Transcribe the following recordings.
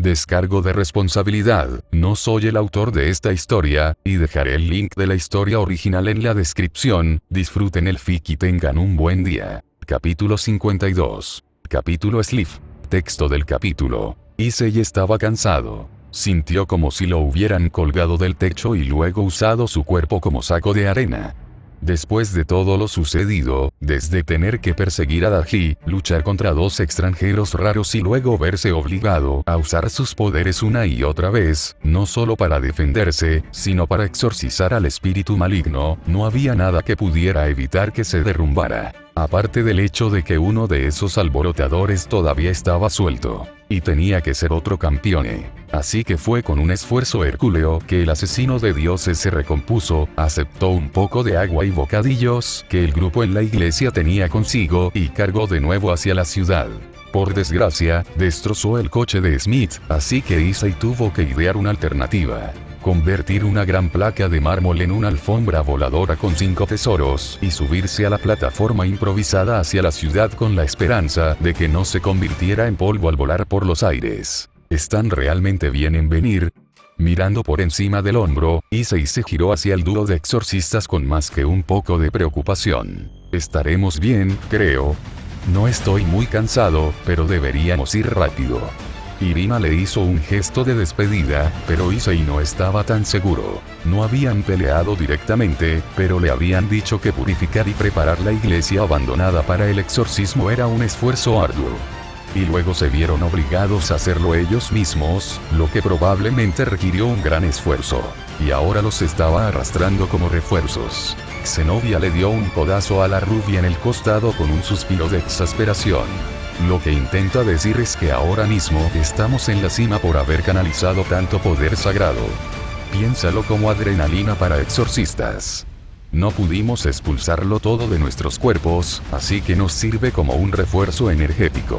Descargo de responsabilidad, no soy el autor de esta historia, y dejaré el link de la historia original en la descripción. Disfruten el fic y tengan un buen día. Capítulo 52. Capítulo Sleep. Texto del capítulo. Issei estaba cansado. Sintió como si lo hubieran colgado del techo y luego usado su cuerpo como saco de arena. Después de todo lo sucedido, desde tener que perseguir a Daji, luchar contra dos extranjeros raros y luego verse obligado a usar sus poderes una y otra vez, no solo para defenderse, sino para exorcizar al espíritu maligno, no había nada que pudiera evitar que se derrumbara. Aparte del hecho de que uno de esos alborotadores todavía estaba suelto, y tenía que ser otro campeone. Así que fue con un esfuerzo hercúleo que el asesino de dioses se recompuso, aceptó un poco de agua y bocadillos que el grupo en la iglesia tenía consigo y cargó de nuevo hacia la ciudad. Por desgracia, destrozó el coche de Smith, así que Issei tuvo que idear una alternativa. Convertir una gran placa de mármol en una alfombra voladora con 5 tesoros y subirse a la plataforma improvisada hacia la ciudad con la esperanza de que no se convirtiera en polvo al volar por los aires. ¿Están realmente bien en venir? Mirando por encima del hombro, Issei se giró hacia el dúo de exorcistas con más que un poco de preocupación. Estaremos bien, creo. No estoy muy cansado, pero deberíamos ir rápido. Irina le hizo un gesto de despedida, pero Issei no estaba tan seguro. No habían peleado directamente, pero le habían dicho que purificar y preparar la iglesia abandonada para el exorcismo era un esfuerzo arduo. Y luego se vieron obligados a hacerlo ellos mismos, lo que probablemente requirió un gran esfuerzo. Y ahora los estaba arrastrando como refuerzos. Zenobia le dio un codazo a la rubia en el costado con un suspiro de exasperación. Lo que intenta decir es que ahora mismo estamos en la cima por haber canalizado tanto poder sagrado. Piénsalo como adrenalina para exorcistas. No pudimos expulsarlo todo de nuestros cuerpos, así que nos sirve como un refuerzo energético.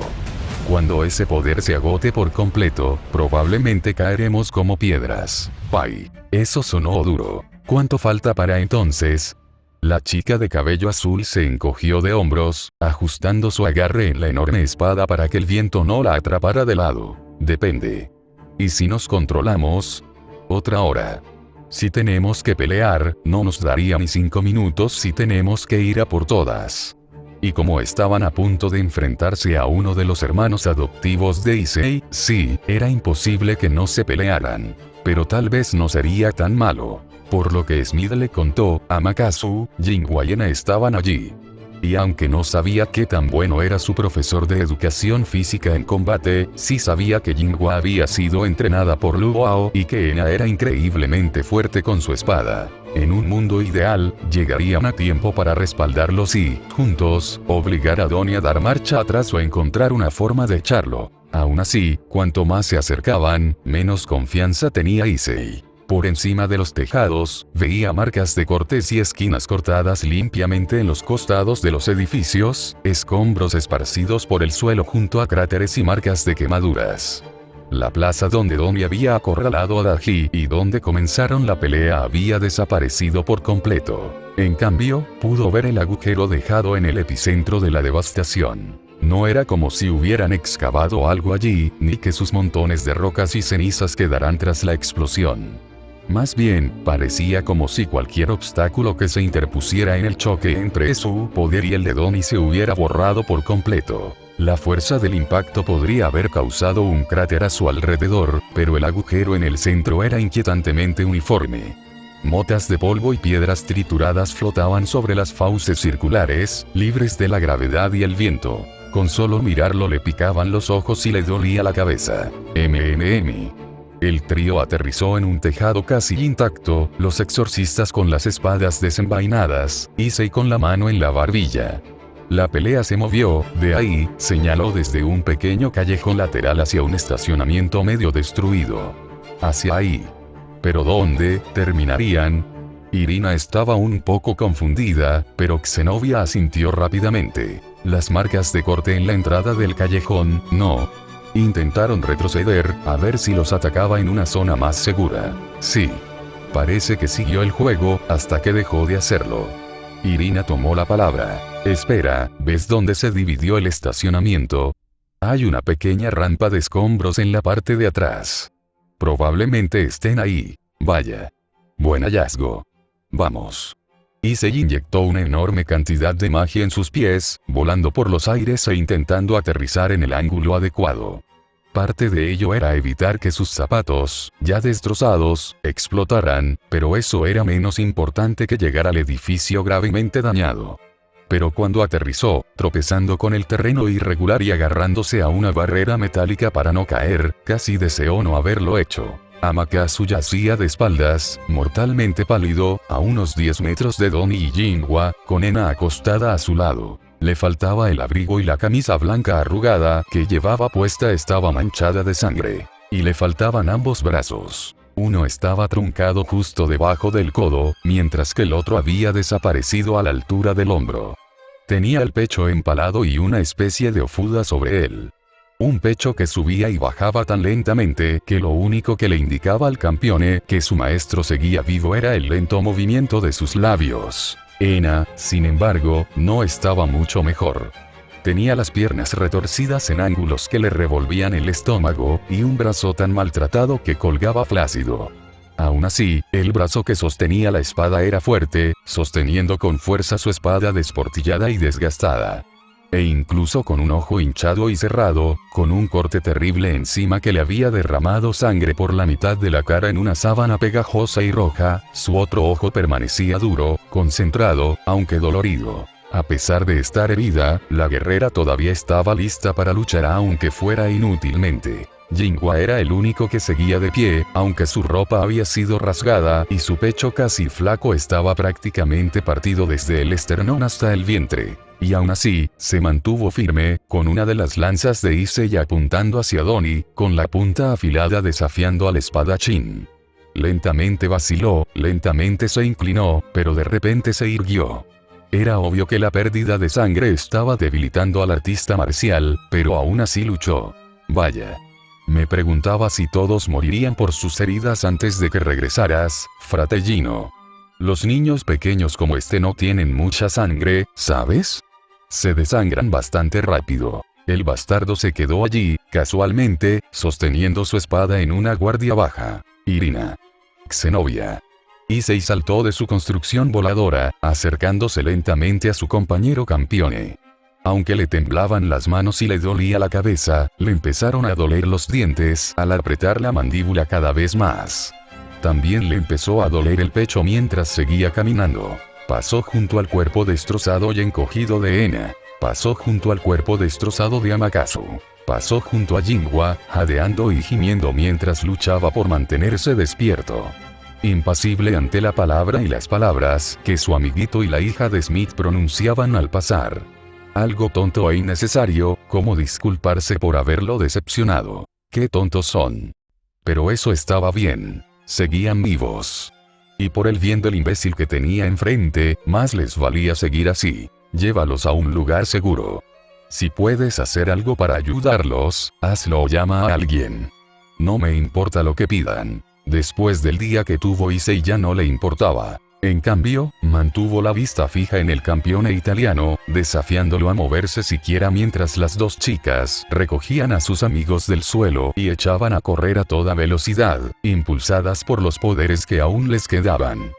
Cuando ese poder se agote por completo, probablemente caeremos como piedras. Pai. Eso sonó duro. ¿Cuánto falta para entonces? La chica de cabello azul se encogió de hombros, ajustando su agarre en la enorme espada para que el viento no la atrapara de lado. Depende. ¿Y si nos controlamos? Otra hora. Si tenemos que pelear, no nos daría ni 5 minutos si tenemos que ir a por todas. Y como estaban a punto de enfrentarse a uno de los hermanos adoptivos de Issei, sí, era imposible que no se pelearan. Pero tal vez no sería tan malo. Por lo que Smith le contó, Amakasu, Jinhua y Ena estaban allí. Y aunque no sabía qué tan bueno era su profesor de educación física en combate, sí sabía que Jinhua había sido entrenada por Lu Bao y que Ena era increíblemente fuerte con su espada. En un mundo ideal, llegarían a tiempo para respaldarlos y, juntos, obligar a Donnie a dar marcha atrás o encontrar una forma de echarlo. Aún así, cuanto más se acercaban, menos confianza tenía Issei. Por encima de los tejados, veía marcas de cortes y esquinas cortadas limpiamente en los costados de los edificios, escombros esparcidos por el suelo junto a cráteres y marcas de quemaduras. La plaza donde Donnie había acorralado a Daji y donde comenzaron la pelea había desaparecido por completo. En cambio, pudo ver el agujero dejado en el epicentro de la devastación. No era como si hubieran excavado algo allí, ni que sus montones de rocas y cenizas quedaran tras la explosión. Más bien, parecía como si cualquier obstáculo que se interpusiera en el choque entre su poder y el de Donnie se hubiera borrado por completo. La fuerza del impacto podría haber causado un cráter a su alrededor, pero el agujero en el centro era inquietantemente uniforme. Motas de polvo y piedras trituradas flotaban sobre las fauces circulares, libres de la gravedad y el viento. Con solo mirarlo le picaban los ojos y le dolía la cabeza. El trío aterrizó en un tejado casi intacto, los exorcistas con las espadas desenvainadas, Issei con la mano en la barbilla. La pelea se movió, de ahí, señaló desde un pequeño callejón lateral hacia un estacionamiento medio destruido. Hacia ahí. ¿Pero dónde terminarían? Irina estaba un poco confundida, pero Zenobia asintió rápidamente. Las marcas de corte en la entrada del callejón, no. Intentaron retroceder, a ver si los atacaba en una zona más segura. Sí. Parece que siguió el juego, hasta que dejó de hacerlo. Irina tomó la palabra. Espera, ¿ves dónde se dividió el estacionamiento? Hay una pequeña rampa de escombros en la parte de atrás. Probablemente estén ahí. Vaya. Buen hallazgo. Vamos. Issei inyectó una enorme cantidad de magia en sus pies, volando por los aires e intentando aterrizar en el ángulo adecuado. Parte de ello era evitar que sus zapatos, ya destrozados, explotaran, pero eso era menos importante que llegar al edificio gravemente dañado. Pero cuando aterrizó, tropezando con el terreno irregular y agarrándose a una barrera metálica para no caer, casi deseó no haberlo hecho. Amaterasu yacía de espaldas, mortalmente pálido, a unos 10 metros de Doni y Jinhua, con Ena acostada a su lado. Le faltaba el abrigo y la camisa blanca arrugada que llevaba puesta estaba manchada de sangre. Y le faltaban ambos brazos. Uno estaba truncado justo debajo del codo, mientras que el otro había desaparecido a la altura del hombro. Tenía el pecho empalado y una especie de ofuda sobre él. Un pecho que subía y bajaba tan lentamente que lo único que le indicaba al campeone que su maestro seguía vivo era el lento movimiento de sus labios. Ena, sin embargo, no estaba mucho mejor. Tenía las piernas retorcidas en ángulos que le revolvían el estómago, y un brazo tan maltratado que colgaba flácido. Aún así, el brazo que sostenía la espada era fuerte, sosteniendo con fuerza su espada desportillada y desgastada. E incluso con un ojo hinchado y cerrado, con un corte terrible encima que le había derramado sangre por la mitad de la cara en una sábana pegajosa y roja, su otro ojo permanecía duro, concentrado, aunque dolorido. A pesar de estar herida, la guerrera todavía estaba lista para luchar aunque fuera inútilmente. Jinhua era el único que seguía de pie, aunque su ropa había sido rasgada y su pecho casi flaco estaba prácticamente partido desde el esternón hasta el vientre. Y aún así, se mantuvo firme, con una de las lanzas de Issei apuntando hacia Doni, con la punta afilada desafiando al espadachín. Lentamente vaciló, lentamente se inclinó, pero de repente se irguió. Era obvio que la pérdida de sangre estaba debilitando al artista marcial, pero aún así luchó. Vaya. Me preguntaba si todos morirían por sus heridas antes de que regresaras, fratellino. Los niños pequeños como este no tienen mucha sangre, ¿sabes? Se desangran bastante rápido. El bastardo se quedó allí, casualmente, sosteniendo su espada en una guardia baja. Irina. Zenobia. Issei saltó de su construcción voladora, acercándose lentamente a su compañero campeone. Aunque le temblaban las manos y le dolía la cabeza, le empezaron a doler los dientes al apretar la mandíbula cada vez más. También le empezó a doler el pecho mientras seguía caminando. Pasó junto al cuerpo destrozado y encogido de Ena. Pasó junto al cuerpo destrozado de Amaterasu. Pasó junto a Jinhua, jadeando y gimiendo mientras luchaba por mantenerse despierto. Impasible ante la palabra y las palabras que su amiguito y la hija de Smith pronunciaban al pasar. Algo tonto e innecesario, como disculparse por haberlo decepcionado. ¡Qué tontos son! Pero eso estaba bien. Seguían vivos. Y por el bien del imbécil que tenía enfrente, más les valía seguir así. Llévalos a un lugar seguro. Si puedes hacer algo para ayudarlos, hazlo o llama a alguien. No me importa lo que pidan. Después del día que tuvo Issei ya no le importaba. En cambio, mantuvo la vista fija en el campeone italiano, desafiándolo a moverse siquiera mientras las dos chicas recogían a sus amigos del suelo y echaban a correr a toda velocidad, impulsadas por los poderes que aún les quedaban.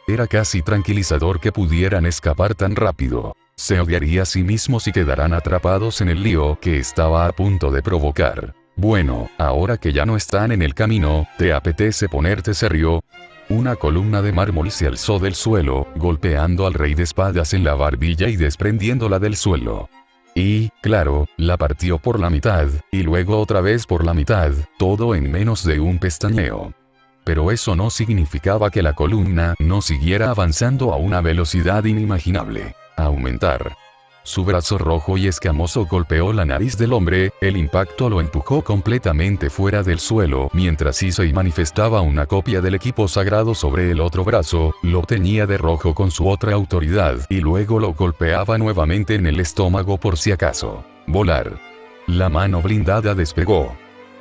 Era casi tranquilizador que pudieran escapar tan rápido. Se odiaría a sí mismo si quedaran atrapados en el lío que estaba a punto de provocar. Bueno, ahora que ya no están en el camino, ¿te apetece ponerte serio? Una columna de mármol se alzó del suelo, golpeando al rey de espadas en la barbilla y desprendiéndola del suelo. Y, claro, la partió por la mitad, y luego otra vez por la mitad, todo en menos de un pestañeo. Pero eso no significaba que la columna no siguiera avanzando a una velocidad inimaginable. Aumentar. Su brazo rojo y escamoso golpeó la nariz del hombre, el impacto lo empujó completamente fuera del suelo, mientras Issei manifestaba una copia del equipo sagrado sobre el otro brazo, lo teñía de rojo con su otra autoridad y luego lo golpeaba nuevamente en el estómago por si acaso. Volar. La mano blindada despegó.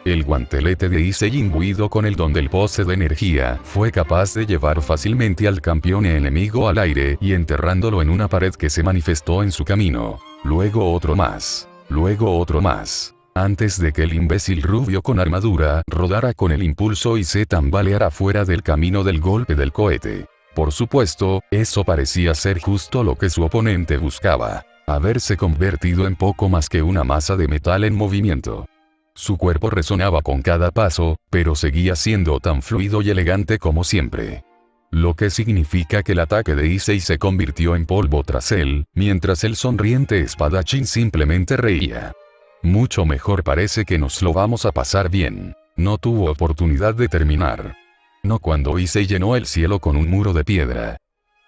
El guantelete de Issei imbuido con el don del poce de energía fue capaz de llevar fácilmente al campeón enemigo al aire y enterrándolo en una pared que se manifestó en su camino. Luego otro más. Luego otro más. antes de que el imbécil rubio con armadura rodara con el impulso y se tambaleara fuera del camino del golpe del cohete. Por supuesto, eso parecía ser justo lo que su oponente buscaba: haberse convertido en poco más que una masa de metal en movimiento. Su cuerpo resonaba con cada paso, pero seguía siendo tan fluido y elegante como siempre. Lo que significa que el ataque de Issei se convirtió en polvo tras él, mientras el sonriente espadachín simplemente reía. Mucho mejor, parece que nos lo vamos a pasar bien. No tuvo oportunidad de terminar. No cuando Issei llenó el cielo con un muro de piedra.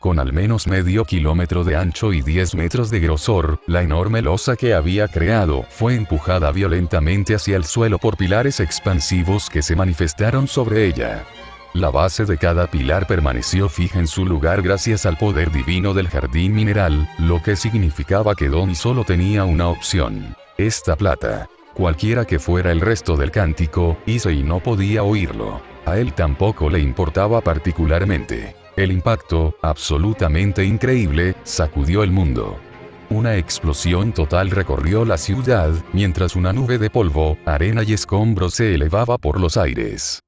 Con al menos medio kilómetro de ancho y 10 metros de grosor, la enorme losa que había creado fue empujada violentamente hacia el suelo por pilares expansivos que se manifestaron sobre ella. La base de cada pilar permaneció fija en su lugar gracias al poder divino del jardín mineral, lo que significaba que Donnie solo tenía una opción: esta plata. Cualquiera que fuera el resto del cántico, Issei no podía oírlo. A él tampoco le importaba particularmente. El impacto, absolutamente increíble, sacudió el mundo. Una explosión total recorrió la ciudad, mientras una nube de polvo, arena y escombros se elevaba por los aires.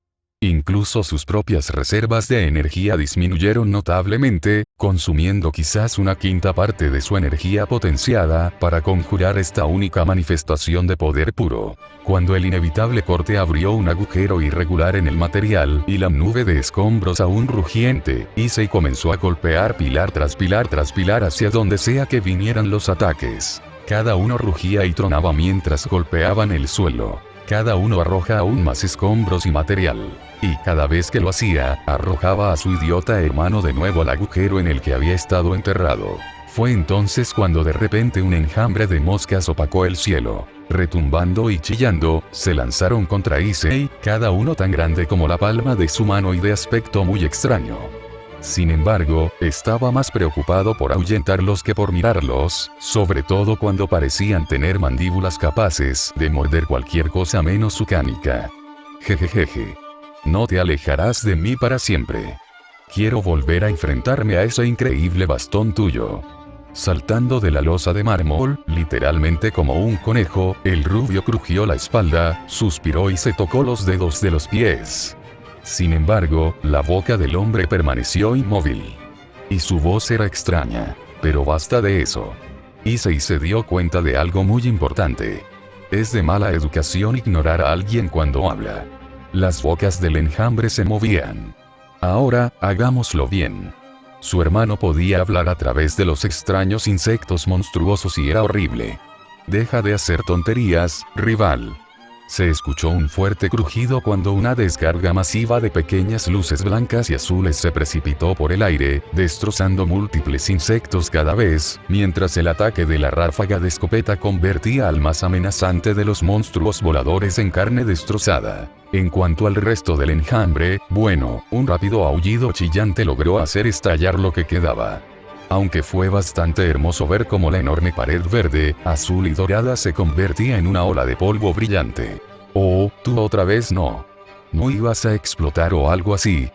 Incluso sus propias reservas de energía disminuyeron notablemente, consumiendo quizás una quinta parte de su energía potenciada para conjurar esta única manifestación de poder puro. Cuando el inevitable corte abrió un agujero irregular en el material y la nube de escombros aún rugiente, Issei comenzó a golpear pilar tras pilar tras pilar hacia donde sea que vinieran los ataques. Cada uno rugía y tronaba mientras golpeaban el suelo. Cada uno arroja aún más escombros y material. Y cada vez que lo hacía, arrojaba a su idiota hermano de nuevo al agujero en el que había estado enterrado. Fue entonces cuando de repente un enjambre de moscas opacó el cielo. Retumbando y chillando, se lanzaron contra Issei, cada uno tan grande como la palma de su mano y de aspecto muy extraño. Sin embargo, estaba más preocupado por ahuyentarlos que por mirarlos, sobre todo cuando parecían tener mandíbulas capaces de morder cualquier cosa menos su canica. Jejejeje. No te alejarás de mí para siempre. Quiero volver a enfrentarme a ese increíble bastón tuyo. Saltando de la losa de mármol, literalmente como un conejo, el rubio crujió la espalda, suspiró y se tocó los dedos de los pies. Sin embargo, la boca del hombre permaneció inmóvil. Y su voz era extraña. Pero basta de eso. Issei se dio cuenta de algo muy importante. Es de mala educación ignorar a alguien cuando habla. Las bocas del enjambre se movían. Ahora, hagámoslo bien. Su hermano podía hablar a través de los extraños insectos monstruosos y era horrible. Deja de hacer tonterías, rival. Se escuchó un fuerte crujido cuando una descarga masiva de pequeñas luces blancas y azules se precipitó por el aire, destrozando múltiples insectos cada vez, mientras el ataque de la ráfaga de escopeta convertía al más amenazante de los monstruos voladores en carne destrozada. En cuanto al resto del enjambre, bueno, un rápido aullido chillante logró hacer estallar lo que quedaba. Aunque fue bastante hermoso ver cómo la enorme pared verde, azul y dorada se convertía en una ola de polvo brillante. Oh, tú otra vez no. ¿No ibas a explotar o algo así?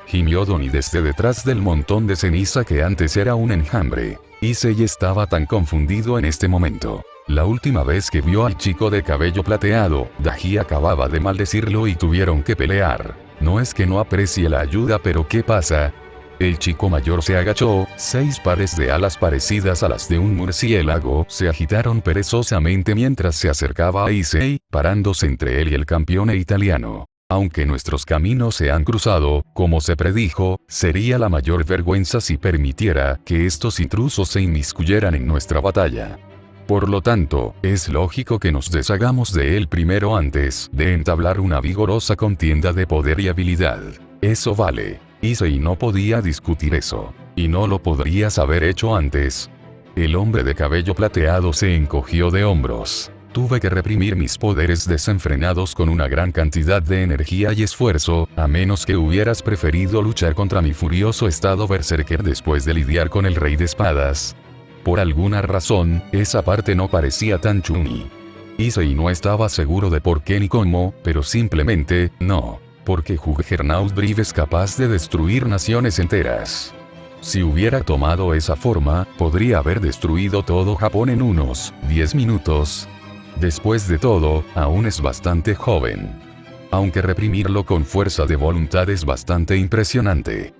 Gimió Donnie desde detrás del montón de ceniza que antes era un enjambre. Issei estaba tan confundido en este momento. La última vez que vio al chico de cabello plateado, Daji acababa de maldecirlo y tuvieron que pelear. No es que no aprecie la ayuda, pero ¿qué pasa? El chico mayor se agachó, 6 pares de alas parecidas a las de un murciélago se agitaron perezosamente mientras se acercaba a Issei, parándose entre él y el campeón italiano. Aunque nuestros caminos se han cruzado, como se predijo, sería la mayor vergüenza si permitiera que estos intrusos se inmiscuyeran en nuestra batalla. Por lo tanto, es lógico que nos deshagamos de él primero antes de entablar una vigorosa contienda de poder y habilidad. Eso vale. Issei no podía discutir eso. Y no lo podrías haber hecho antes. El hombre de cabello plateado se encogió de hombros. Tuve que reprimir mis poderes desenfrenados con una gran cantidad de energía y esfuerzo, a menos que hubieras preferido luchar contra mi furioso estado berserker después de lidiar con el rey de espadas. Por alguna razón, esa parte no parecía tan chumi. Issei no estaba seguro de por qué ni cómo, pero simplemente, no. Porque Juggernaut Brive es capaz de destruir naciones enteras. Si hubiera tomado esa forma, podría haber destruido todo Japón en unos 10 minutos. Después de todo, aún es bastante joven. Aunque reprimirlo con fuerza de voluntad es bastante impresionante.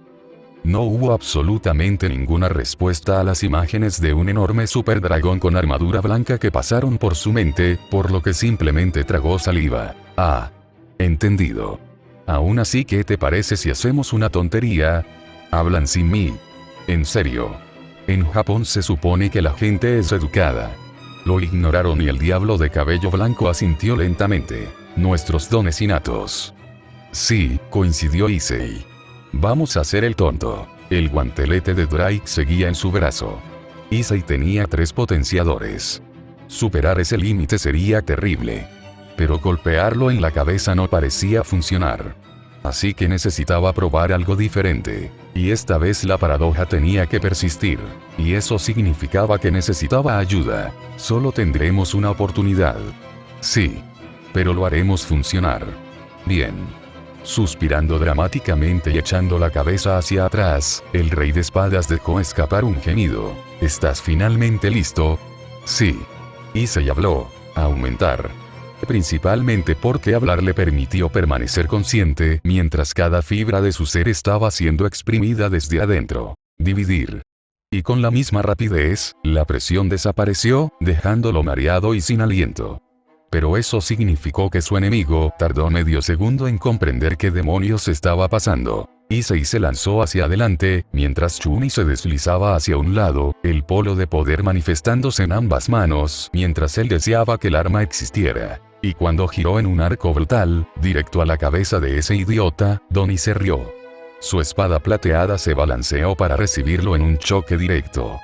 No hubo absolutamente ninguna respuesta a las imágenes de un enorme superdragón con armadura blanca que pasaron por su mente, por lo que simplemente tragó saliva. Ah. Entendido. Aún así, ¿qué te parece si hacemos una tontería? Hablan sin mí. En serio. En Japón se supone que la gente es educada. Lo ignoraron y el diablo de cabello blanco asintió lentamente. Nuestros dones innatos. Sí, coincidió Issei. Vamos a hacer el tonto. El guantelete de Drake seguía en su brazo. Issei tenía 3 potenciadores. Superar ese límite sería terrible. Pero golpearlo en la cabeza no parecía funcionar. Así que necesitaba probar algo diferente. Y esta vez la paradoja tenía que persistir. Y eso significaba que necesitaba ayuda. Solo tendremos una oportunidad. Sí. Pero lo haremos funcionar. Bien. Suspirando dramáticamente y echando la cabeza hacia atrás, el rey de espadas dejó escapar un gemido. ¿Estás finalmente listo? Sí. Issei habló. Aumentar. Principalmente porque hablar le permitió permanecer consciente mientras cada fibra de su ser estaba siendo exprimida desde adentro. Dividir. Y con la misma rapidez, la presión desapareció, dejándolo mareado y sin aliento. Pero eso significó que su enemigo tardó medio segundo en comprender qué demonios estaba pasando. Issei se lanzó hacia adelante, mientras Chun-Li se deslizaba hacia un lado, el polo de poder manifestándose en ambas manos, mientras él deseaba que el arma existiera. Y cuando giró en un arco brutal, directo a la cabeza de ese idiota, Donnie se rió. Su espada plateada se balanceó para recibirlo en un choque directo.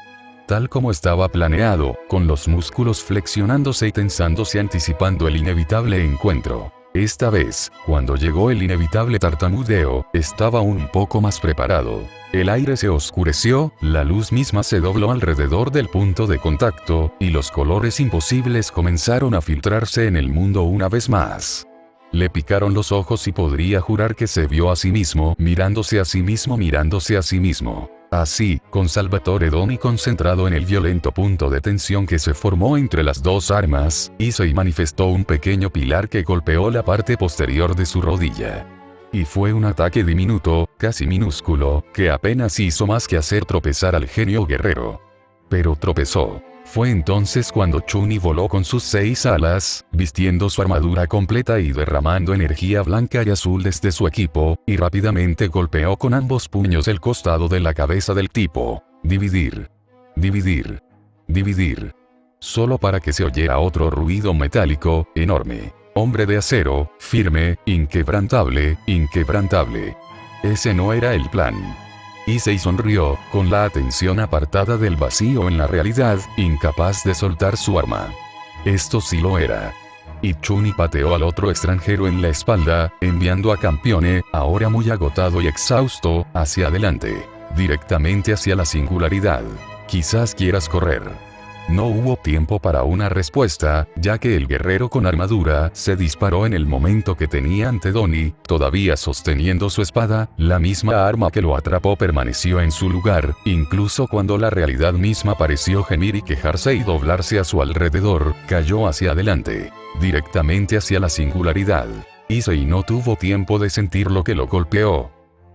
Tal como estaba planeado, con los músculos flexionándose y tensándose anticipando el inevitable encuentro. Esta vez, cuando llegó el inevitable tartamudeo, estaba un poco más preparado. El aire se oscureció, la luz misma se dobló alrededor del punto de contacto, y los colores imposibles comenzaron a filtrarse en el mundo una vez más. Le picaron los ojos y podría jurar que se vio a sí mismo, mirándose a sí mismo, mirándose a sí mismo. Así, con Salvatore Donnie concentrado en el violento punto de tensión que se formó entre las dos armas, Issei manifestó un pequeño pilar que golpeó la parte posterior de su rodilla. Y fue un ataque diminuto, casi minúsculo, que apenas hizo más que hacer tropezar al genio guerrero. Pero tropezó. Fue entonces cuando Chun-Li voló con sus 6 alas, vistiendo su armadura completa y derramando energía blanca y azul desde su equipo, y rápidamente golpeó con ambos puños el costado de la cabeza del tipo. Dividir. Dividir. Dividir. Solo para que se oyera otro ruido metálico, enorme. Hombre de acero, firme, inquebrantable, inquebrantable. Ese no era el plan. Issei sonrió, con la atención apartada del vacío en la realidad, incapaz de soltar su arma. Esto sí lo era. Y Chun-Li pateó al otro extranjero en la espalda, enviando a Campione, ahora muy agotado y exhausto, hacia adelante. Directamente hacia la singularidad. Quizás quieras correr. No hubo tiempo para una respuesta, ya que el guerrero con armadura se disparó en el momento que tenía ante Donnie, todavía sosteniendo su espada, la misma arma que lo atrapó permaneció en su lugar, incluso cuando la realidad misma pareció gemir y quejarse y doblarse a su alrededor, cayó hacia adelante, directamente hacia la singularidad. Issei no tuvo tiempo de sentir lo que lo golpeó.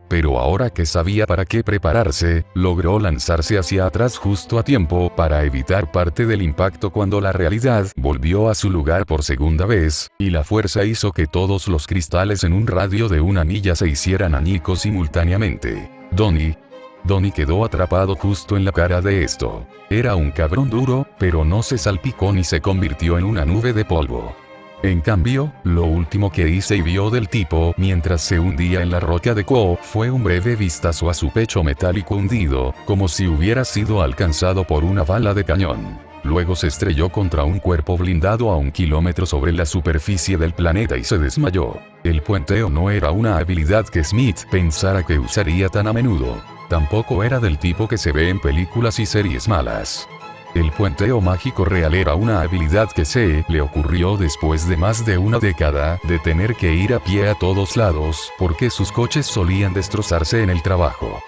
Pero ahora que sabía para qué prepararse, logró lanzarse hacia atrás justo a tiempo para evitar parte del impacto cuando la realidad volvió a su lugar por segunda vez, y la fuerza hizo que todos los cristales en un radio de una milla se hicieran añicos simultáneamente. Donnie quedó atrapado justo en la cara de esto. Era un cabrón duro, pero no se salpicó ni se convirtió en una nube de polvo. En cambio, lo último que Issei vio del tipo mientras se hundía en la roca de Quo fue un breve vistazo a su pecho metálico hundido, como si hubiera sido alcanzado por una bala de cañón. Luego se estrelló contra un cuerpo blindado a 1 kilómetro sobre la superficie del planeta y se desmayó. El puenteo no era una habilidad que Smith pensara que usaría tan a menudo. Tampoco era del tipo que se ve en películas y series malas. El puenteo mágico real era una habilidad que se le ocurrió después de más de una década de tener que ir a pie a todos lados porque sus coches solían destrozarse en el trabajo.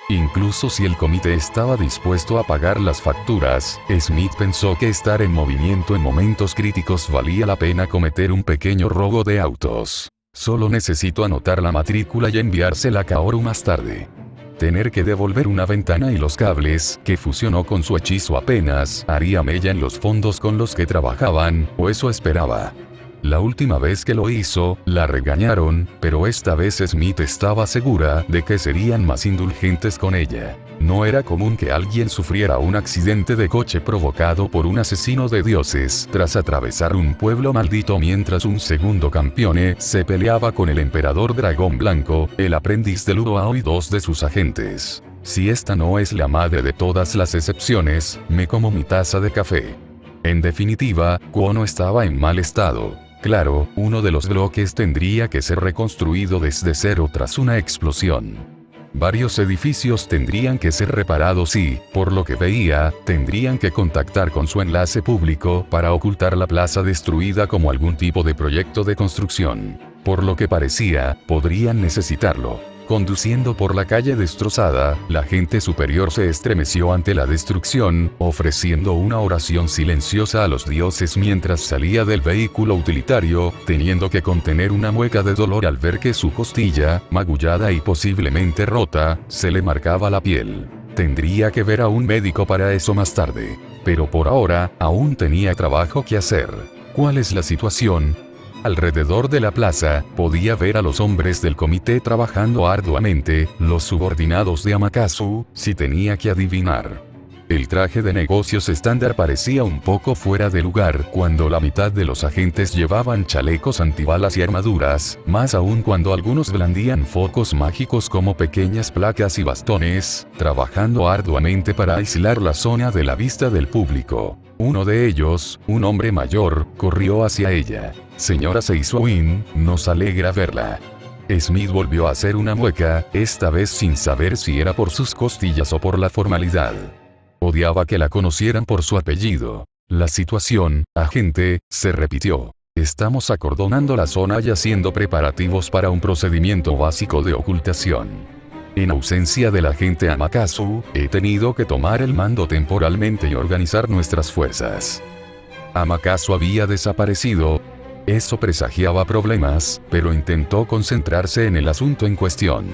Incluso si el comité estaba dispuesto a pagar las facturas, Smith pensó que estar en movimiento en momentos críticos valía la pena cometer un pequeño robo de autos. Solo necesito anotar la matrícula y enviársela a Kaoru más tarde. Tener que devolver una ventana y los cables, que fusionó con su hechizo apenas, haría mella en los fondos con los que trabajaban, o eso esperaba. La última vez que lo hizo, la regañaron, pero esta vez Smith estaba segura de que serían más indulgentes con ella. No era común que alguien sufriera un accidente de coche provocado por un asesino de dioses tras atravesar un pueblo maldito mientras un segundo campeone se peleaba con el emperador dragón blanco, el aprendiz de Ludoao y dos de sus agentes. Si esta no es la madre de todas las excepciones, me como mi taza de café. En definitiva, Kuo no estaba en mal estado. Claro, uno de los bloques tendría que ser reconstruido desde cero tras una explosión. Varios edificios tendrían que ser reparados y, por lo que veía, tendrían que contactar con su enlace público para ocultar la plaza destruida como algún tipo de proyecto de construcción. Por lo que parecía, podrían necesitarlo. Conduciendo por la calle destrozada, la gente superior se estremeció ante la destrucción, ofreciendo una oración silenciosa a los dioses mientras salía del vehículo utilitario, teniendo que contener una mueca de dolor al ver que su costilla, magullada y posiblemente rota, se le marcaba la piel. Tendría que ver a un médico para eso más tarde. Pero por ahora, aún tenía trabajo que hacer. ¿Cuál es la situación? Alrededor de la plaza, podía ver a los hombres del comité trabajando arduamente, los subordinados de Amakasu, si tenía que adivinar. El traje de negocios estándar parecía un poco fuera de lugar cuando la mitad de los agentes llevaban chalecos antibalas y armaduras, más aún cuando algunos blandían focos mágicos como pequeñas placas y bastones, trabajando arduamente para aislar la zona de la vista del público. Uno de ellos, un hombre mayor, corrió hacia ella. Señora Seisuin, nos alegra verla. Smith volvió a hacer una mueca, esta vez sin saber si era por sus costillas o por la formalidad. Odiaba que la conocieran por su apellido. La situación, agente, se repitió. Estamos acordonando la zona y haciendo preparativos para un procedimiento básico de ocultación. En ausencia del agente Amakasu, he tenido que tomar el mando temporalmente y organizar nuestras fuerzas. Amakasu había desaparecido. Eso presagiaba problemas, pero intentó concentrarse en el asunto en cuestión.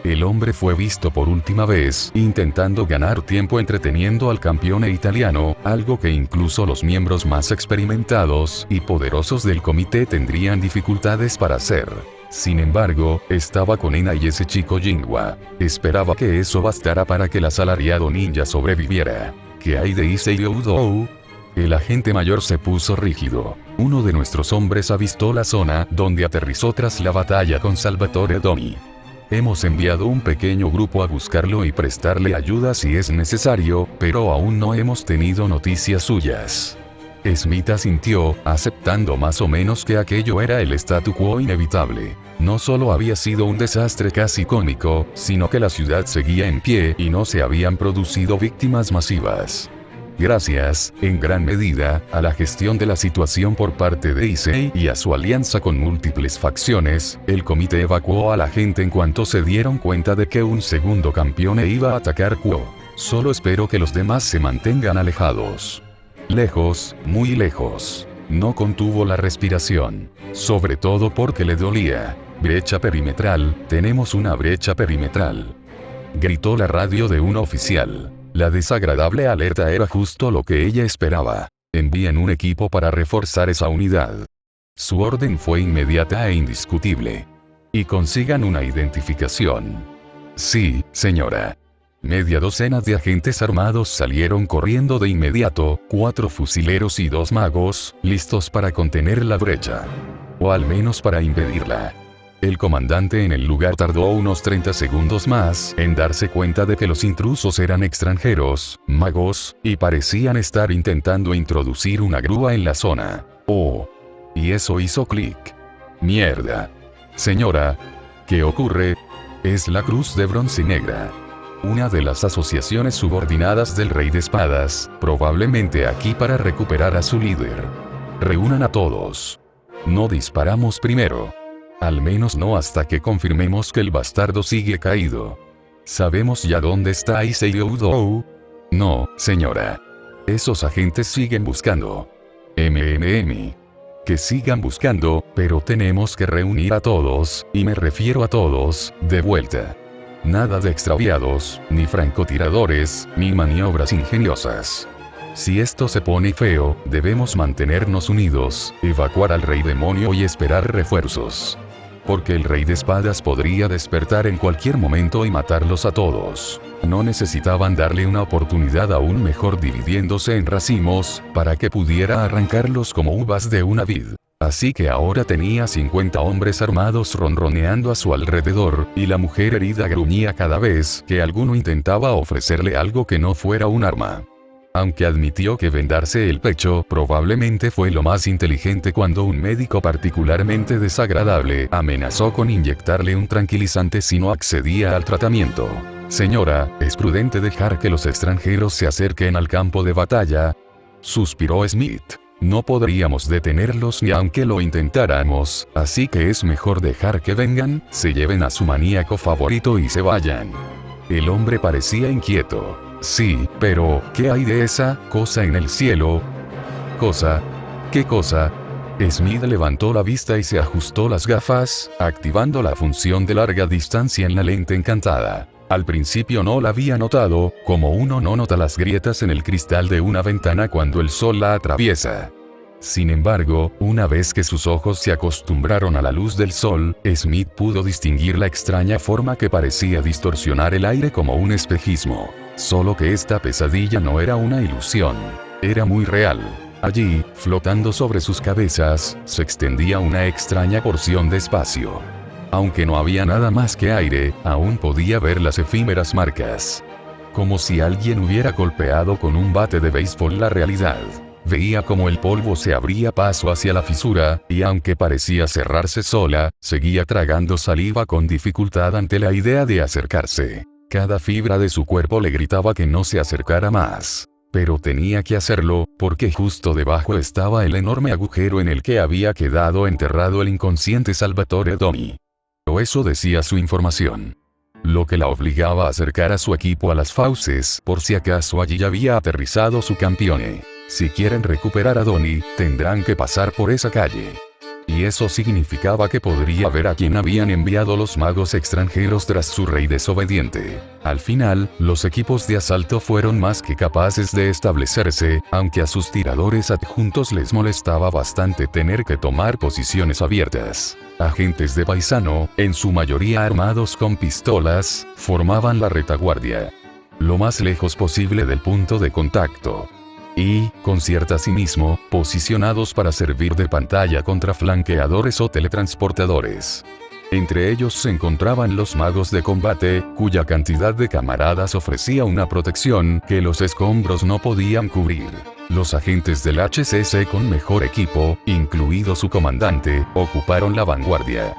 El hombre fue visto por última vez, intentando ganar tiempo entreteniendo al campeón italiano, algo que incluso los miembros más experimentados y poderosos del comité tendrían dificultades para hacer. Sin embargo, estaba con Ena y ese chico Jinhua. Esperaba que eso bastara para que el asalariado ninja sobreviviera. ¿Qué hay de Issei Oudou? El agente mayor se puso rígido. Uno de nuestros hombres avistó la zona donde aterrizó tras la batalla con Salvatore Domi. Hemos enviado un pequeño grupo a buscarlo y prestarle ayuda si es necesario, pero aún no hemos tenido noticias suyas. Smith asintió, aceptando más o menos que aquello era el statu quo inevitable. No solo había sido un desastre casi cómico, sino que la ciudad seguía en pie y no se habían producido víctimas masivas. Gracias, en gran medida, a la gestión de la situación por parte de Issei y a su alianza con múltiples facciones, el comité evacuó a la gente en cuanto se dieron cuenta de que un segundo campeón iba a atacar Kuo. Solo espero que los demás se mantengan alejados. Lejos, muy lejos. No contuvo la respiración. Sobre todo porque le dolía. Brecha perimetral, tenemos una brecha perimetral. Gritó la radio de un oficial. La desagradable alerta era justo lo que ella esperaba. Envíen un equipo para reforzar esa unidad. Su orden fue inmediata e indiscutible. Y consigan una identificación. Sí, señora. Media docena de agentes armados salieron corriendo de inmediato, 4 fusileros y 2 magos, listos para contener la brecha. O al menos para impedirla. El comandante en el lugar tardó unos 30 segundos más en darse cuenta de que los intrusos eran extranjeros, magos, y parecían estar intentando introducir una grúa en la zona. Oh. Y eso hizo clic. Mierda. Señora. ¿Qué ocurre? Es la Cruz de Bronce Negra. Una de las asociaciones subordinadas del Rey de Espadas, probablemente aquí para recuperar a su líder. Reúnan a todos. No disparamos primero. Al menos no hasta que confirmemos que el bastardo sigue caído. ¿Sabemos ya dónde está Iseiudo? No, señora. Esos agentes siguen buscando. Que sigan buscando, pero tenemos que reunir a todos, y me refiero a todos, de vuelta. Nada de extraviados, ni francotiradores, ni maniobras ingeniosas. Si esto se pone feo, debemos mantenernos unidos, evacuar al rey demonio y esperar refuerzos. Porque el rey de espadas podría despertar en cualquier momento y matarlos a todos. No necesitaban darle una oportunidad aún mejor dividiéndose en racimos, para que pudiera arrancarlos como uvas de una vid. Así que ahora tenía 50 hombres armados ronroneando a su alrededor, y la mujer herida gruñía cada vez que alguno intentaba ofrecerle algo que no fuera un arma. Aunque admitió que vendarse el pecho probablemente fue lo más inteligente cuando un médico particularmente desagradable amenazó con inyectarle un tranquilizante si no accedía al tratamiento. Señora, ¿es prudente dejar que los extranjeros se acerquen al campo de batalla? Suspiró Smith. No podríamos detenerlos ni aunque lo intentáramos, así que es mejor dejar que vengan, se lleven a su maníaco favorito y se vayan. El hombre parecía inquieto. Sí, pero, ¿qué hay de esa cosa en el cielo? ¿Cosa? ¿Qué cosa? Smith levantó la vista y se ajustó las gafas, activando la función de larga distancia en la lente encantada. Al principio no la había notado, como uno no nota las grietas en el cristal de una ventana cuando el sol la atraviesa. Sin embargo, una vez que sus ojos se acostumbraron a la luz del sol, Smith pudo distinguir la extraña forma que parecía distorsionar el aire como un espejismo. Solo que esta pesadilla no era una ilusión. Era muy real. Allí, flotando sobre sus cabezas, se extendía una extraña porción de espacio. Aunque no había nada más que aire, aún podía ver las efímeras marcas. Como si alguien hubiera golpeado con un bate de béisbol la realidad. Veía como el polvo se abría paso hacia la fisura, y aunque parecía cerrarse sola, seguía tragando saliva con dificultad ante la idea de acercarse. Cada fibra de su cuerpo le gritaba que no se acercara más. Pero tenía que hacerlo, porque justo debajo estaba el enorme agujero en el que había quedado enterrado el inconsciente Salvatore Domi. O eso decía su información. Lo que la obligaba a acercar a su equipo a las fauces, por si acaso allí había aterrizado su campione. Si quieren recuperar a Donnie, tendrán que pasar por esa calle. Y eso significaba que podría ver a quien habían enviado los magos extranjeros tras su rey desobediente. Al final, los equipos de asalto fueron más que capaces de establecerse, aunque a sus tiradores adjuntos les molestaba bastante tener que tomar posiciones abiertas. Agentes de paisano, en su mayoría armados con pistolas, formaban la retaguardia. Lo más lejos posible del punto de contacto. Y, con cierta cinismo, posicionados para servir de pantalla contra flanqueadores o teletransportadores. Entre ellos se encontraban los magos de combate, cuya cantidad de camaradas ofrecía una protección que los escombros no podían cubrir. Los agentes del HCC con mejor equipo, incluido su comandante, ocuparon la vanguardia.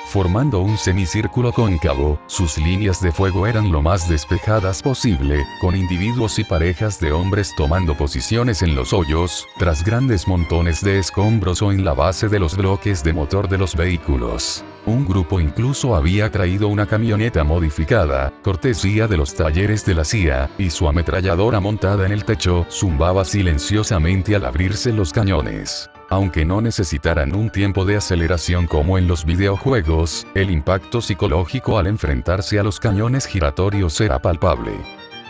Formando un semicírculo cóncavo, sus líneas de fuego eran lo más despejadas posible, con individuos y parejas de hombres tomando posiciones en los hoyos, tras grandes montones de escombros o en la base de los bloques de motor de los vehículos. Un grupo incluso había traído una camioneta modificada, cortesía de los talleres de la CIA, y su ametralladora montada en el techo zumbaba silenciosamente al abrirse los cañones. Aunque no necesitaran un tiempo de aceleración como en los videojuegos, el impacto psicológico al enfrentarse a los cañones giratorios era palpable.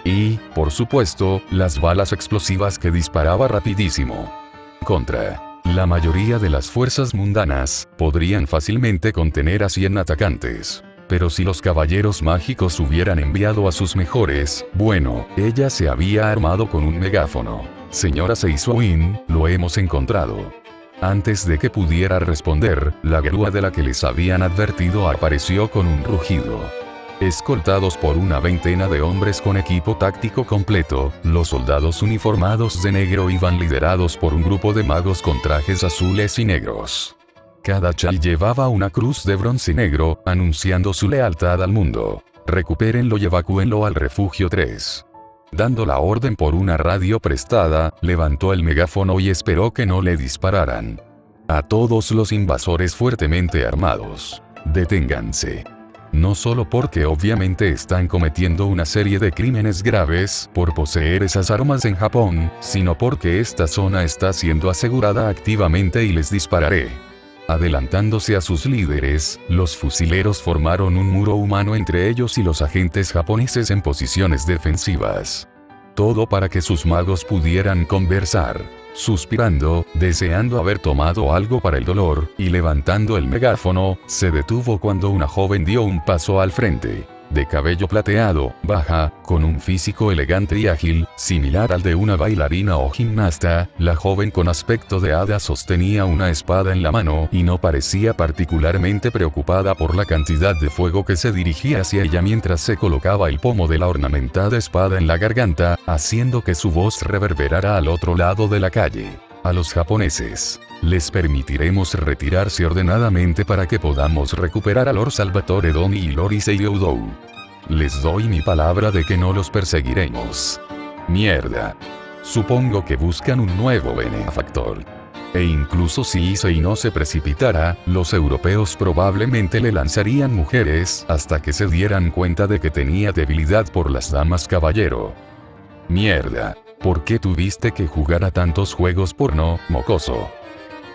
Y, por supuesto, las balas explosivas que disparaba rapidísimo. La mayoría de las fuerzas mundanas podrían fácilmente contener a 100 atacantes. Pero si los caballeros mágicos hubieran enviado a sus mejores, bueno, ella se había armado con un megáfono. Señora Seiswin, lo hemos encontrado. Antes de que pudiera responder, la grúa de la que les habían advertido apareció con un rugido. Escoltados por una veintena de hombres con equipo táctico completo, los soldados uniformados de negro iban liderados por un grupo de magos con trajes azules y negros. Cada chal llevaba una cruz de bronce negro, anunciando su lealtad al mundo. Recupérenlo y evacúenlo al refugio 3. Dando la orden por una radio prestada, levantó el megáfono y esperó que no le dispararan. A todos los invasores fuertemente armados. Deténganse. no solo porque obviamente están cometiendo una serie de crímenes graves por poseer esas armas en Japón, sino porque esta zona está siendo asegurada activamente y les dispararé. Adelantándose a sus líderes, los fusileros formaron un muro humano entre ellos y los agentes japoneses en posiciones defensivas. Todo para que sus magos pudieran conversar. Suspirando, deseando haber tomado algo para el dolor, y levantando el megáfono, se detuvo cuando una joven dio un paso al frente. De cabello plateado, baja, con un físico elegante y ágil, similar al de una bailarina o gimnasta, la joven con aspecto de hada sostenía una espada en la mano y no parecía particularmente preocupada por la cantidad de fuego que se dirigía hacia ella mientras se colocaba el pomo de la ornamentada espada en la garganta, haciendo que su voz reverberara al otro lado de la calle. A los japoneses les permitiremos retirarse ordenadamente para que podamos recuperar a Lord Salvatore Doni y Lord Issei Oudou. Les doy mi palabra de que no los perseguiremos. Mierda. Supongo que buscan un nuevo benefactor. E incluso si Issei no se precipitara, los europeos probablemente le lanzarían mujeres hasta que se dieran cuenta de que tenía debilidad por las damas caballero. Mierda. ¿Por qué tuviste que jugar a tantos juegos porno, mocoso?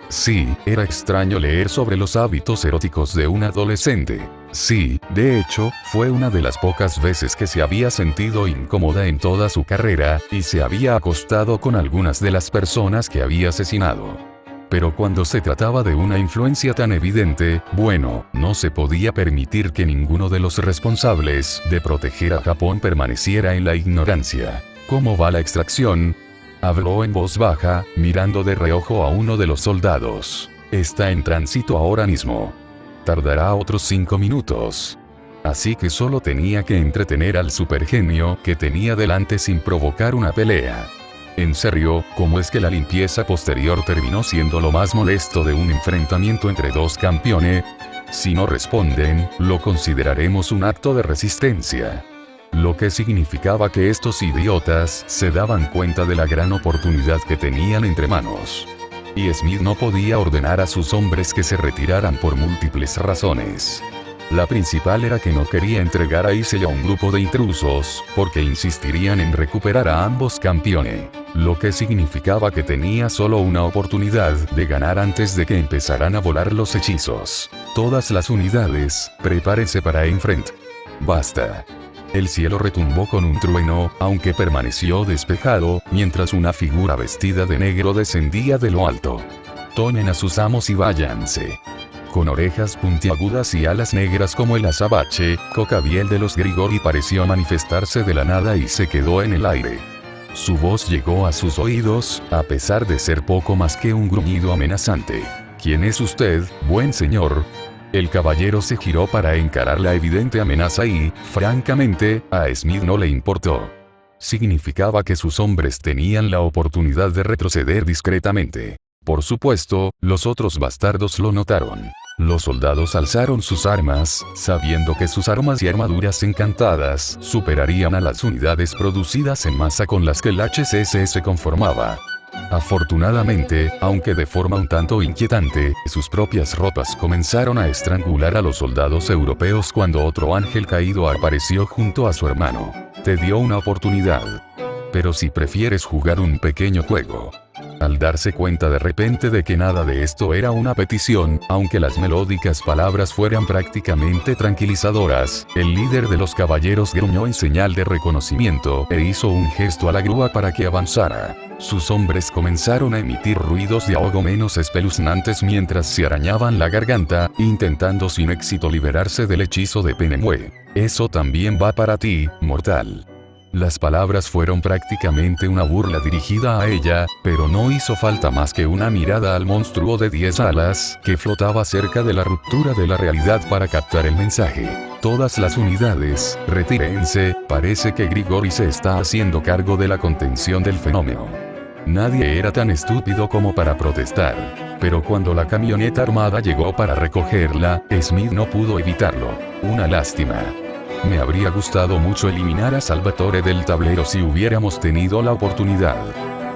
Sí, era extraño leer sobre los hábitos eróticos de un adolescente. Sí, de hecho, fue una de las pocas veces que se había sentido incómoda en toda su carrera, y se había acostado con algunas de las personas que había asesinado. Pero cuando se trataba de una influencia tan evidente, bueno, no se podía permitir que ninguno de los responsables de proteger a Japón permaneciera en la ignorancia. ¿Cómo va la extracción? Habló en voz baja, mirando de reojo a uno de los soldados. Está en tránsito ahora mismo. Tardará otros 5 minutos. Así que solo tenía que entretener al supergenio que tenía delante sin provocar una pelea. En serio, ¿cómo es que la limpieza posterior terminó siendo lo más molesto de un enfrentamiento entre dos campeones? Si no responden, lo consideraremos un acto de resistencia. Lo que significaba que estos idiotas se daban cuenta de la gran oportunidad que tenían entre manos. Y Smith no podía ordenar a sus hombres que se retiraran por múltiples razones. La principal era que no quería entregar a Issei a un grupo de intrusos, porque insistirían en recuperar a ambos campeones. Lo que significaba que tenía solo una oportunidad de ganar antes de que empezaran a volar los hechizos. Todas las unidades, prepárense para enfrentar. Basta. El cielo retumbó con un trueno, aunque permaneció despejado, mientras una figura vestida de negro descendía de lo alto. Tomen a sus amos y váyanse. Con orejas puntiagudas y alas negras como el azabache, Cocabiel de los Grigori pareció manifestarse de la nada y se quedó en el aire. Su voz llegó a sus oídos, a pesar de ser poco más que un gruñido amenazante. ¿Quién es usted, buen señor? El caballero se giró para encarar la evidente amenaza y, francamente, a Smith no le importó. Significaba que sus hombres tenían la oportunidad de retroceder discretamente. Por supuesto, los otros bastardos lo notaron. Los soldados alzaron sus armas, sabiendo que sus armas y armaduras encantadas superarían a las unidades producidas en masa con las que el HCS se conformaba. Afortunadamente, aunque de forma un tanto inquietante, sus propias ropas comenzaron a estrangular a los soldados europeos cuando otro ángel caído apareció junto a su hermano. Te dio una oportunidad. Pero si prefieres jugar un pequeño juego. Al darse cuenta de repente de que nada de esto era una petición, aunque las melódicas palabras fueran prácticamente tranquilizadoras, el líder de los caballeros gruñó en señal de reconocimiento e hizo un gesto a la grúa para que avanzara. Sus hombres comenzaron a emitir ruidos de ahogo menos espeluznantes mientras se arañaban la garganta, intentando sin éxito liberarse del hechizo de Penemue. Eso también va para ti, mortal. Las palabras fueron prácticamente una burla dirigida a ella, pero no hizo falta más que una mirada al monstruo de 10 alas, que flotaba cerca de la ruptura de la realidad para captar el mensaje. Todas las unidades, retírense, parece que Grigori se está haciendo cargo de la contención del fenómeno. Nadie era tan estúpido como para protestar. Pero cuando la camioneta armada llegó para recogerla, Smith no pudo evitarlo. Una lástima. Me habría gustado mucho eliminar a Salvatore del tablero si hubiéramos tenido la oportunidad.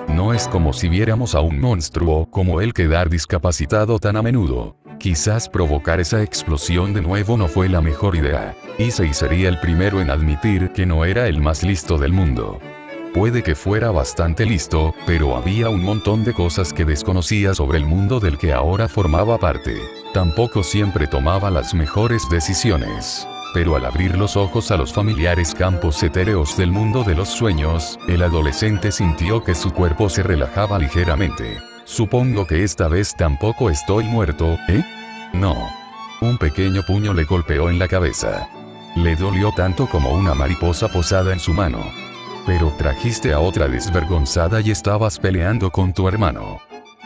No es como si viéramos a un monstruo como él quedar discapacitado tan a menudo. Quizás provocar esa explosión de nuevo no fue la mejor idea. Issei sería el primero en admitir que no era el más listo del mundo. Puede que fuera bastante listo, pero había un montón de cosas que desconocía sobre el mundo del que ahora formaba parte. Tampoco siempre tomaba las mejores decisiones. Pero al abrir los ojos a los familiares campos etéreos del mundo de los sueños, el adolescente sintió que su cuerpo se relajaba ligeramente. Supongo que esta vez tampoco estoy muerto, ¿eh? No. Un pequeño puño le golpeó en la cabeza. Le dolió tanto como una mariposa posada en su mano. Pero trajiste a otra desvergonzada y estabas peleando con tu hermano.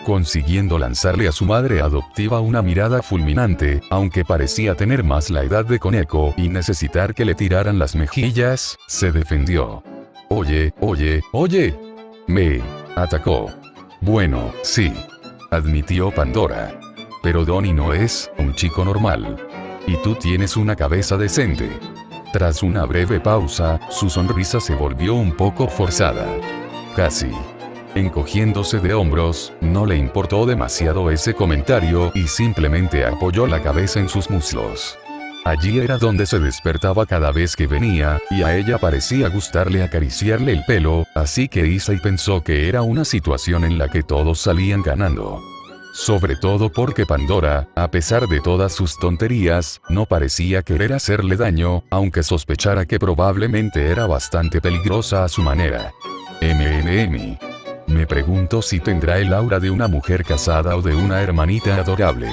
Consiguiendo lanzarle a su madre adoptiva una mirada fulminante, aunque parecía tener más la edad de Koneko y necesitar que le tiraran las mejillas, se defendió. Oye, me atacó. Bueno, sí, admitió Pandora. Pero Donnie no es un chico normal. Y tú tienes una cabeza decente. Tras una breve pausa, su sonrisa se volvió un poco forzada. Casi. Encogiéndose de hombros, no le importó demasiado ese comentario y simplemente apoyó la cabeza en sus muslos. Allí era donde se despertaba cada vez que venía, y a ella parecía gustarle acariciarle el pelo, así que Issei pensó que era una situación en la que todos salían ganando. Sobre todo porque Pandora, a pesar de todas sus tonterías, no parecía querer hacerle daño, aunque sospechara que probablemente era bastante peligrosa a su manera. Me pregunto si tendrá el aura de una mujer casada o de una hermanita adorable.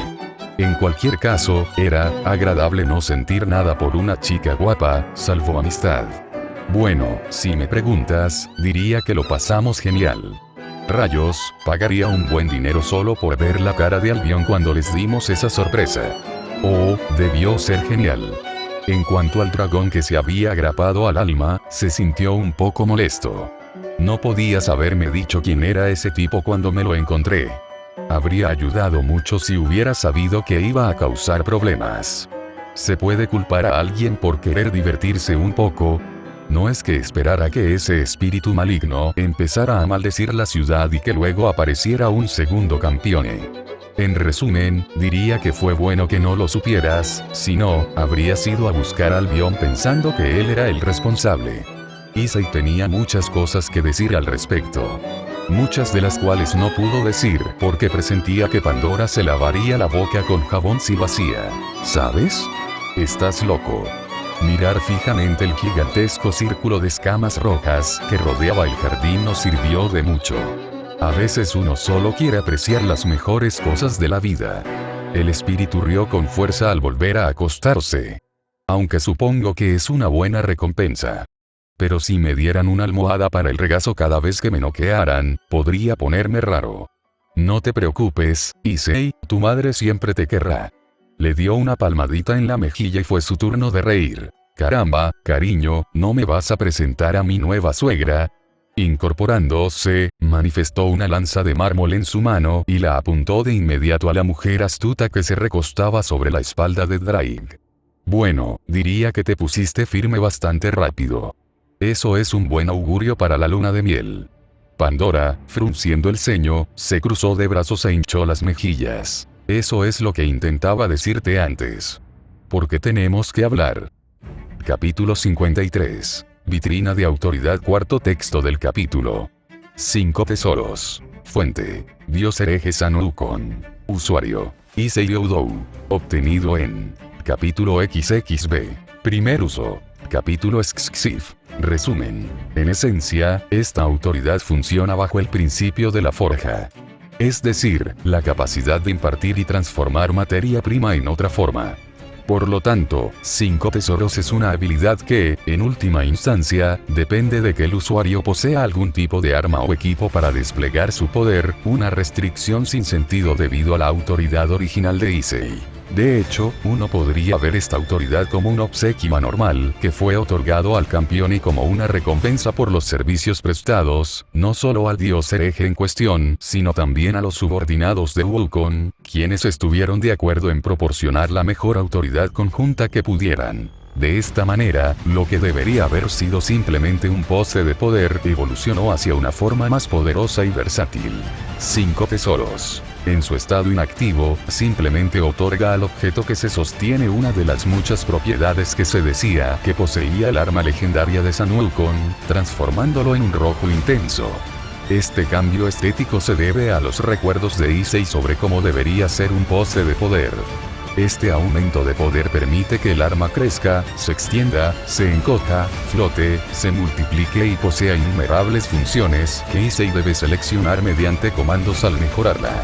En cualquier caso, era agradable no sentir nada por una chica guapa, salvo amistad. Bueno, si me preguntas, diría que lo pasamos genial. Rayos, pagaría un buen dinero solo por ver la cara de Albion cuando les dimos esa sorpresa. Oh, debió ser genial. En cuanto al dragón que se había agrapado al alma, se sintió un poco molesto. No podías haberme dicho quién era ese tipo cuando me lo encontré. Habría ayudado mucho si hubiera sabido que iba a causar problemas. ¿Se puede culpar a alguien por querer divertirse un poco? No es que esperara que ese espíritu maligno empezara a maldecir la ciudad y que luego apareciera un segundo campeone. En resumen, diría que fue bueno que no lo supieras, si no, habrías ido a buscar a Albion pensando que él era el responsable. Issei tenía muchas cosas que decir al respecto. Muchas de las cuales no pudo decir porque presentía que Pandora se lavaría la boca con jabón si lo hacía. ¿Sabes? Estás loco. Mirar fijamente el gigantesco círculo de escamas rojas que rodeaba el jardín no sirvió de mucho. A veces uno solo quiere apreciar las mejores cosas de la vida. El espíritu rió con fuerza al volver a acostarse. Aunque supongo que es una buena recompensa. Pero si me dieran una almohada para el regazo cada vez que me noquearan, podría ponerme raro. No te preocupes, Issei, tu madre siempre te querrá. Le dio una palmadita en la mejilla y fue su turno de reír. Caramba, cariño, ¿no me vas a presentar a mi nueva suegra? Incorporándose, manifestó una lanza de mármol en su mano y la apuntó de inmediato a la mujer astuta que se recostaba sobre la espalda de Drake. Bueno, diría que te pusiste firme bastante rápido. Eso es un buen augurio para la luna de miel. Pandora, frunciendo el ceño, se cruzó de brazos e hinchó las mejillas. Eso es lo que intentaba decirte antes. Porque tenemos que hablar. Capítulo 53. Vitrina de autoridad. Cuarto texto del capítulo. 5 tesoros. Fuente. Dios hereje Sanukon. Usuario. Issei Oudou. Obtenido en. Capítulo XXB. Primer uso. Capítulo XXIF. Resumen. En esencia, esta autoridad funciona bajo el principio de la forja. Es decir, la capacidad de impartir y transformar materia prima en otra forma. Por lo tanto, 5 tesoros es una habilidad que, en última instancia, depende de que el usuario posea algún tipo de arma o equipo para desplegar su poder, una restricción sin sentido debido a la autoridad original de Issei. De hecho, uno podría ver esta autoridad como un obsequio anormal que fue otorgado al campeón y como una recompensa por los servicios prestados, no solo al dios hereje en cuestión, sino también a los subordinados de Wukong, quienes estuvieron de acuerdo en proporcionar la mejor autoridad conjunta que pudieran. De esta manera, lo que debería haber sido simplemente un poste de poder evolucionó hacia una forma más poderosa y versátil. 5 tesoros. En su estado inactivo, simplemente otorga al objeto que se sostiene una de las muchas propiedades que se decía que poseía el arma legendaria de Sun Wukong, transformándolo en un rojo intenso. Este cambio estético se debe a los recuerdos de Issei sobre cómo debería ser un poste de poder. Este aumento de poder permite que el arma crezca, se extienda, se encoja, flote, se multiplique y posea innumerables funciones que Issei debe seleccionar mediante comandos al mejorarla.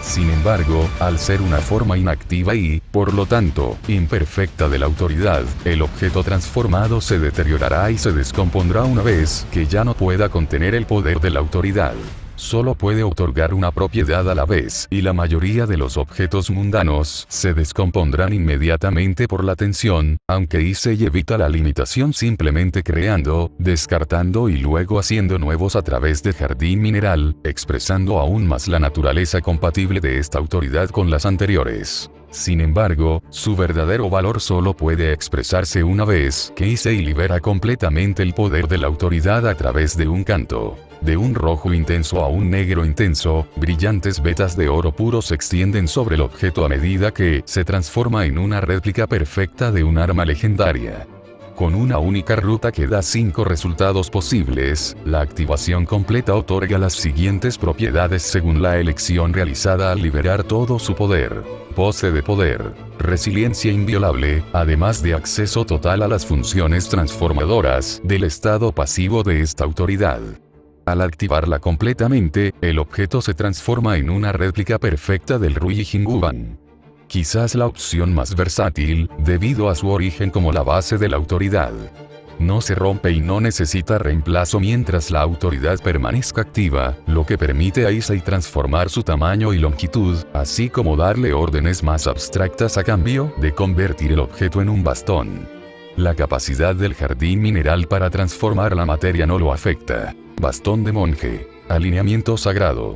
Sin embargo, al ser una forma inactiva y, por lo tanto, imperfecta de la autoridad, el objeto transformado se deteriorará y se descompondrá una vez que ya no pueda contener el poder de la autoridad. Solo puede otorgar una propiedad a la vez, y la mayoría de los objetos mundanos se descompondrán inmediatamente por la tensión, aunque Issei evita la limitación simplemente creando, descartando y luego haciendo nuevos a través de jardín mineral, expresando aún más la naturaleza compatible de esta autoridad con las anteriores. Sin embargo, su verdadero valor solo puede expresarse una vez que Issei libera completamente el poder de la autoridad a través de un canto. De un rojo intenso a un negro intenso, brillantes vetas de oro puro se extienden sobre el objeto a medida que se transforma en una réplica perfecta de un arma legendaria. Con una única ruta que da 5 resultados posibles, la activación completa otorga las siguientes propiedades según la elección realizada al liberar todo su poder. Poste de poder, resiliencia inviolable, además de acceso total a las funciones transformadoras del estado pasivo de esta autoridad. Al activarla completamente, el objeto se transforma en una réplica perfecta del Rui Jinguban. Quizás la opción más versátil, debido a su origen como la base de la autoridad. No se rompe y no necesita reemplazo mientras la autoridad permanezca activa, lo que permite a Issei transformar su tamaño y longitud, así como darle órdenes más abstractas a cambio de convertir el objeto en un bastón. La capacidad del jardín mineral para transformar la materia no lo afecta. Bastón de monje. Alineamiento sagrado.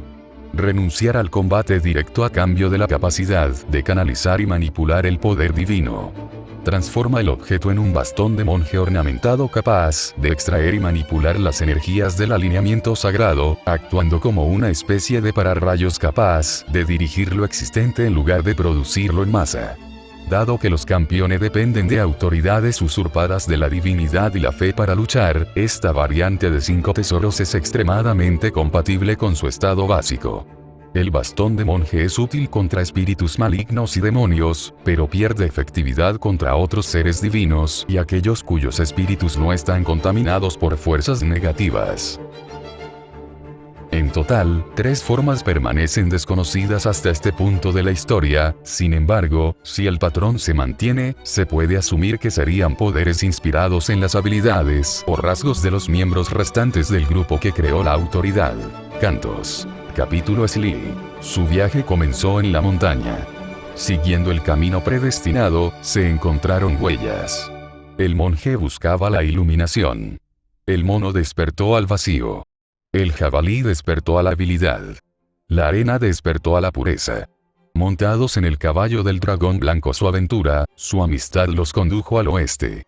Renunciar al combate directo a cambio de la capacidad de canalizar y manipular el poder divino. Transforma el objeto en un bastón de monje ornamentado capaz de extraer y manipular las energías del alineamiento sagrado, actuando como una especie de pararrayos capaz de dirigir lo existente en lugar de producirlo en masa. Dado que los campeones dependen de autoridades usurpadas de la divinidad y la fe para luchar, esta variante de 5 tesoros es extremadamente compatible con su estado básico. El bastón de monje es útil contra espíritus malignos y demonios, pero pierde efectividad contra otros seres divinos y aquellos cuyos espíritus no están contaminados por fuerzas negativas. En total, 3 formas permanecen desconocidas hasta este punto de la historia, sin embargo, si el patrón se mantiene, se puede asumir que serían poderes inspirados en las habilidades o rasgos de los miembros restantes del grupo que creó la autoridad. Cantos. Capítulo Sli. Su viaje comenzó en la montaña. Siguiendo el camino predestinado, se encontraron huellas. El monje buscaba la iluminación. El mono despertó al vacío. El jabalí despertó a la habilidad. La arena despertó a la pureza. Montados en el caballo del dragón blanco su aventura, su amistad los condujo al oeste.